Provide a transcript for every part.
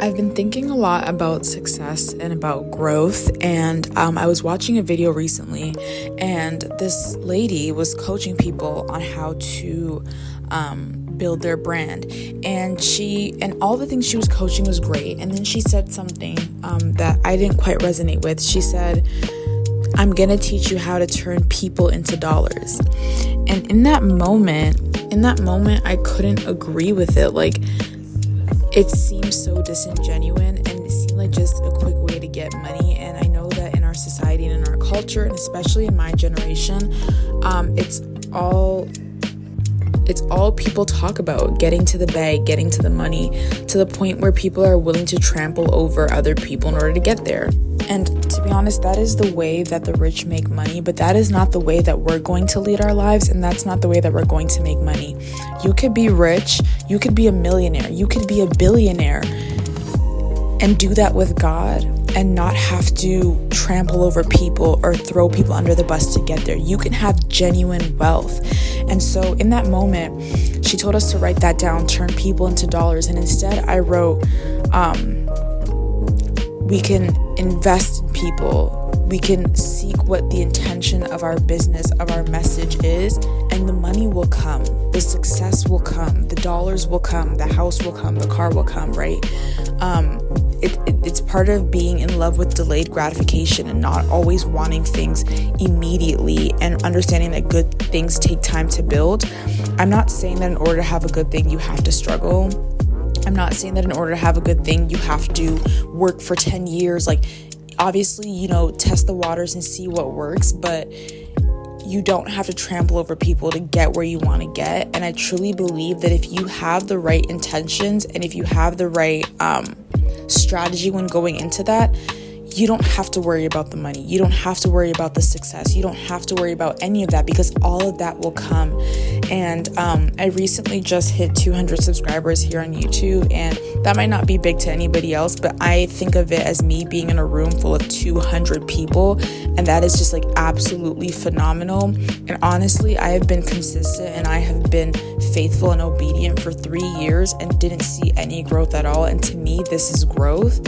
I've been thinking a lot about success and about growth, and I was watching a video recently, and this lady was coaching people on how to build their brand, and all the things she was coaching was great. And then she said something that I didn't quite resonate with. She said, "I'm gonna teach you how to turn people into dollars." And in that moment, I couldn't agree with it. Like, it seemed so disingenuous, and it seemed like just a quick way to get money. And I know that in our society and in our culture, and especially in my generation, it's all people talk about: getting to the bag, getting to the money, to the point where people are willing to trample over other people in order to get there. And to be honest, that is the way that the rich make money, but that is not the way that we're going to lead our lives, and that's not the way that we're going to make money. You could be rich, you could be a millionaire, you could be a billionaire, and do that with God and not have to trample over people or throw people under the bus to get there. You can have genuine wealth. And so in that moment, she told us to write that down, turn people into dollars. And instead I wrote, we can invest in people. We can seek what the intention of our business, of our message is, and the money will come. The success will come. The dollars will come. The house will come. The car will come, right? It's part of being in love with delayed gratification and not always wanting things immediately, and understanding that good things take time to build. I'm not saying that in order to have a good thing, you have to struggle. I'm not saying that in order to have a good thing, you have to work for 10 years. Like, obviously, test the waters and see what works, but you don't have to trample over people to get where you want to get. And I truly believe that if you have the right intentions and if you have the right strategy when going into that, you don't have to worry about the money. You don't have to worry about the success. You don't have to worry about any of that, because all of that will come. And I recently just hit 200 subscribers here on YouTube, and that might not be big to anybody else, but I think of it as me being in a room full of 200 people, and that is just like absolutely phenomenal. And honestly, I have been consistent and I have been faithful and obedient for 3 years and didn't see any growth at all. And to me, this is growth.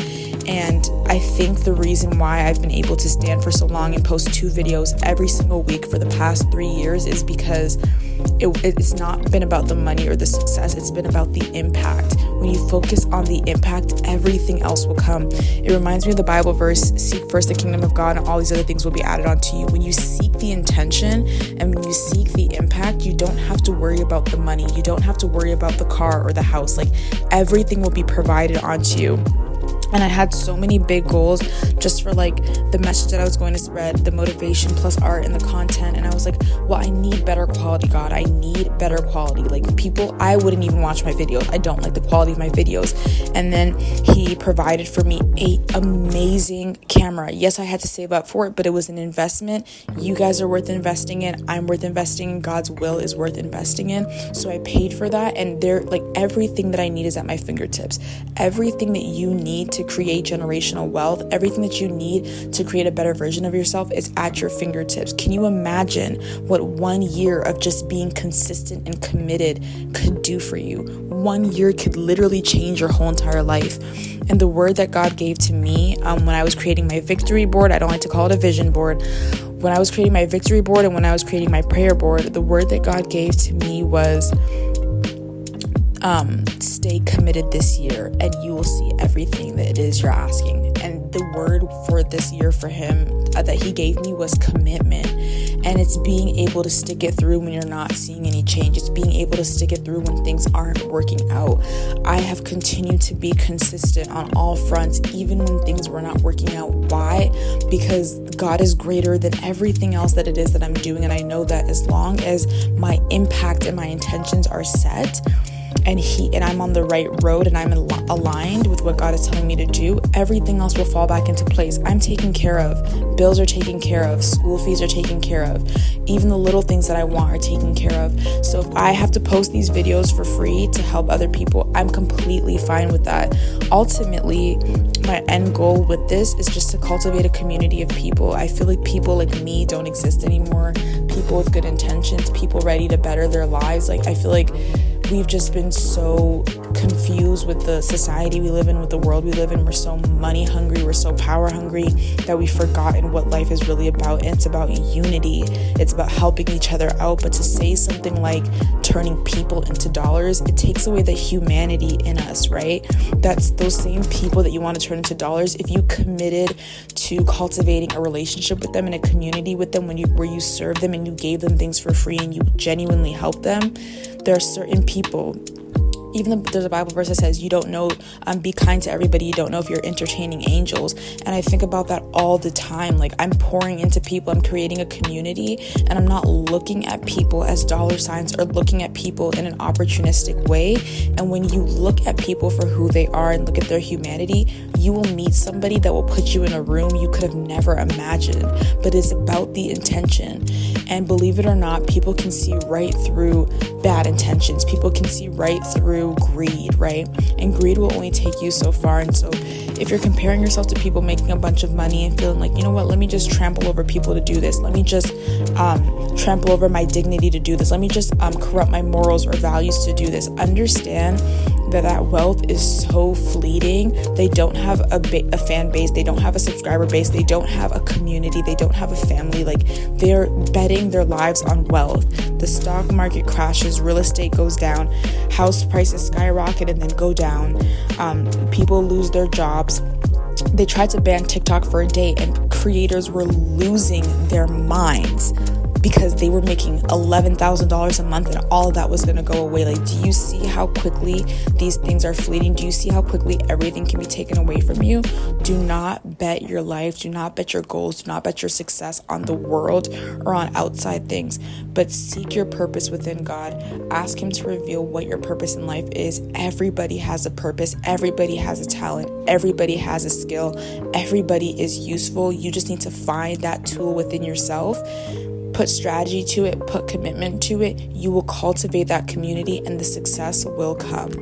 And I think the reason why I've been able to stand for so long and post 2 videos every single week for the past 3 years is because it's not been about the money or the success. It's been about the impact. When you focus on the impact, everything else will come. It reminds me of the Bible verse, "Seek first the kingdom of God and all these other things will be added onto you." When you seek the intention and when you seek the impact, you don't have to worry about the money. You don't have to worry about the car or the house. Like, everything will be provided onto you. And I had so many big goals just for like the message that I was going to spread, the motivation plus art and the content. And I was like, well, I need better quality, God. I need better quality. Like, people, I wouldn't even watch my videos. I don't like the quality of my videos. And then he provided for me an amazing camera. Yes, I had to save up for it, but it was an investment. You guys are worth investing in. I'm worth investing in. God's will is worth investing in. So I paid for that. And everything that I need is at my fingertips. Everything that you need to create generational wealth, everything that you need to create a better version of yourself is at your fingertips. Can you imagine what 1 year of just being consistent and committed could do for you? 1 year could literally change your whole entire life. And the word that God gave to me when I was creating my victory board, I don't like to call it a vision board. When I was creating my victory board and when I was creating my prayer board, the word that God gave to me was, stay committed this year and you will see everything that it is you're asking. And the word for this year for him that he gave me was commitment. And it's being able to stick it through when you're not seeing any change. It's being able to stick it through when things aren't working out. I have continued to be consistent on all fronts, even when things were not working out. Why? Because God is greater than everything else that it is that I'm doing. And I know that as long as my impact and my intentions are set, and I'm on the right road and I'm aligned with what God is telling me to do, everything else will fall back into place. I'm taken care of. Bills are taken care of. School fees are taken care of. Even the little things that I want are taken care of. So if I have to post these videos for free to help other people, I'm completely fine with that. Ultimately, my end goal with this is just to cultivate a community of people. I feel like people like me don't exist anymore. People with good intentions, people ready to better their lives. Like, I feel like we've just been so confused with the society we live in, with the world we live in. We're so money hungry, we're so power hungry that we've forgotten what life is really about. And it's about unity. It's about helping each other out. But to say something like turning people into dollars, it takes away the humanity in us, right? That's those same people that you want to turn into dollars. If you committed to cultivating a relationship with them and a community with them, where you serve them and you gave them things for free and you genuinely help them, there are certain people, even though there's a Bible verse that says you don't know, be kind to everybody, you don't know if you're entertaining angels. And I think about that all the time. Like, I'm pouring into people, I'm creating a community, and I'm not looking at people as dollar signs or looking at people in an opportunistic way. And when you look at people for who they are and look at their humanity, you will meet somebody that will put you in a room you could have never imagined. But it's about the intention. And believe it or not, people can see right through bad intentions. People can see right through greed, right? And greed will only take you so far. And so if you're comparing yourself to people making a bunch of money and feeling like, you know what, let me just trample over people to do this. Let me just trample over my dignity to do this. Let me just corrupt my morals or values to do this. Understand that wealth is so fleeting. They don't have a fan base. They don't have a subscriber base. They don't have a community. They don't have a family. Like, they're betting their lives on wealth. The stock market crashes, real estate goes down, house prices skyrocket and then go down. People lose their jobs. They tried to ban TikTok for a day and creators were losing their minds because they were making $11,000 a month and all of that was going to go away. Like, do you see how quickly these things are fleeting? Do you see how quickly everything can be taken away from you? Do not bet your life. Do not bet your goals. Do not bet your success on the world or on outside things, but seek your purpose within God. Ask Him to reveal what your purpose in life is. Everybody has a purpose. Everybody has a talent. Everybody has a skill. Everybody is useful. You just need to find that tool within yourself. Put strategy to it, put commitment to it. You will cultivate that community and the success will come.